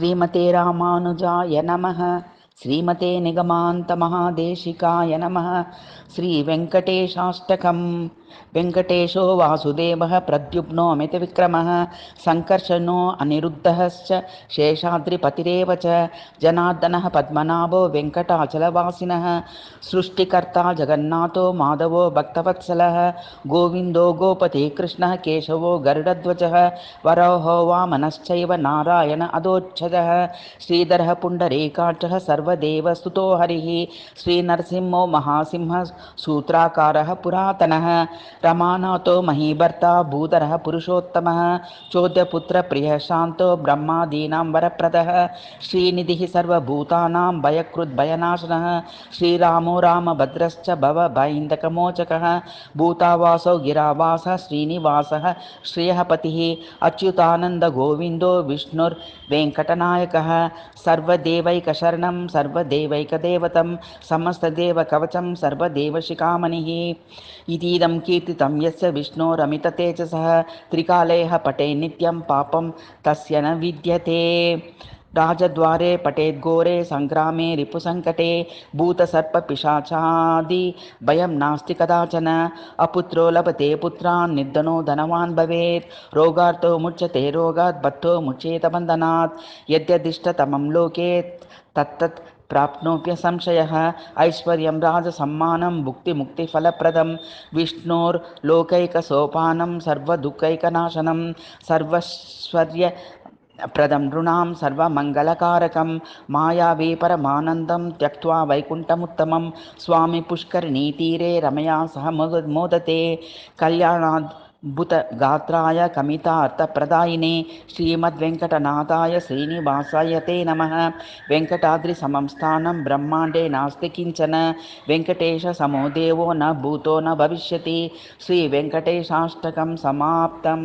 శ్రీమతే రామానుజాయ నమః. శ్రీమతే నిగమాంత మహాదేశికాయ నమః. శ్రీ వెంకటేశాష్టకం. వెంకటేశో వాసుదేవః ప్రద్యుమ్నో అమిత విక్రమః సంకర్షణో అనిరుద్ధశ్చ శేషాద్రిపతిరేవ చ జనార్దనః పద్మనాభో వెంకటాచలవాసినః సృష్టికర్తా జగన్నాథో మాధవో భక్తవత్సలః గోవిందో గోపతే కృష్ణః కేశవో గరుడధ్వజः వరోహో వామనశ్చైవ నారాయణ అదోచ్ఛదः శ్రీధరः పుండరీకాక్షः సర్వదేవస్తుతో హరిः శ్రీనరసింహో మహాసింహः సూత్రాకారः పురాతనः రమానాథో మహీభర్తా భూధరः పురుషోత్తమः చోద్యపుత్ర ప్రియः శాంతో బ్రహ్మాదీనాం వరప్రదः శ్రీనిధిः సర్వభూతానాం భయకృద్భయనాశనः శ్రీరామో రామభద్రశ్చ భవభైందకమోచకः భూతావాసో గిరావాసः శ్రీనివాసः శ్రియः పతిः అచ్యుతానంద గోవిందో విష్ణుర్వేంకటనాయకः సర్వదేవైకశరణం సర్వదేవైకదేవతం సమస్తదేవకవచం సర్వదేవశిఖామణిः ఇదీదం కీర్తితం యస్య విష్ణోరమితతేజసः త్రికాలైః పటే నిత్యం పాపం తస్య న విద్యతే రాజద్వారే పటేద్ఘోరే సంగ్రామే రిపుసంకటే భూతసర్పపిశాచాది భయం నాస్తి కదాచన అపుత్రో లభతే పుత్రాన్ నిర్ధనో ధనవాన్ భవేత్ రోగార్తో ముచ్యతే రోగాత్ బద్ధో ముచ్యేత బంధనాత్ యద్యదిష్టతమం లోకే తత్తత్ ప్రాప్నోప్య సంశయః ఐశ్వర్యం రాజసమ్మానం భుక్తిముక్తిఫలప్రదం విష్ణోర్లోకైకసోపానం సర్వదుఃఖైకనాశనం సర్వైశ్వర్య ప్రదం నృణాం సర్వమంగళకారకం మాయావీ పరమానందం త్యక్త్వా వైకుంఠముత్తమం స్వామి పుష్కరిణీతీరే రమయా సహ మోదతే కళ్యాణాద్భుత గాత్రాయ కమితార్థప్రదాయినే శ్రీమద్వెంకటనాథాయ శ్రీనివాసాయ తే నమః. వెంకటాద్రి సమం స్థానం బ్రహ్మాండే నాస్తి కించన వెంకటేశ సమో దేవో న భూతో న భవిష్యతి. శ్రీ వెంకటేశాష్టకం సమాప్తం.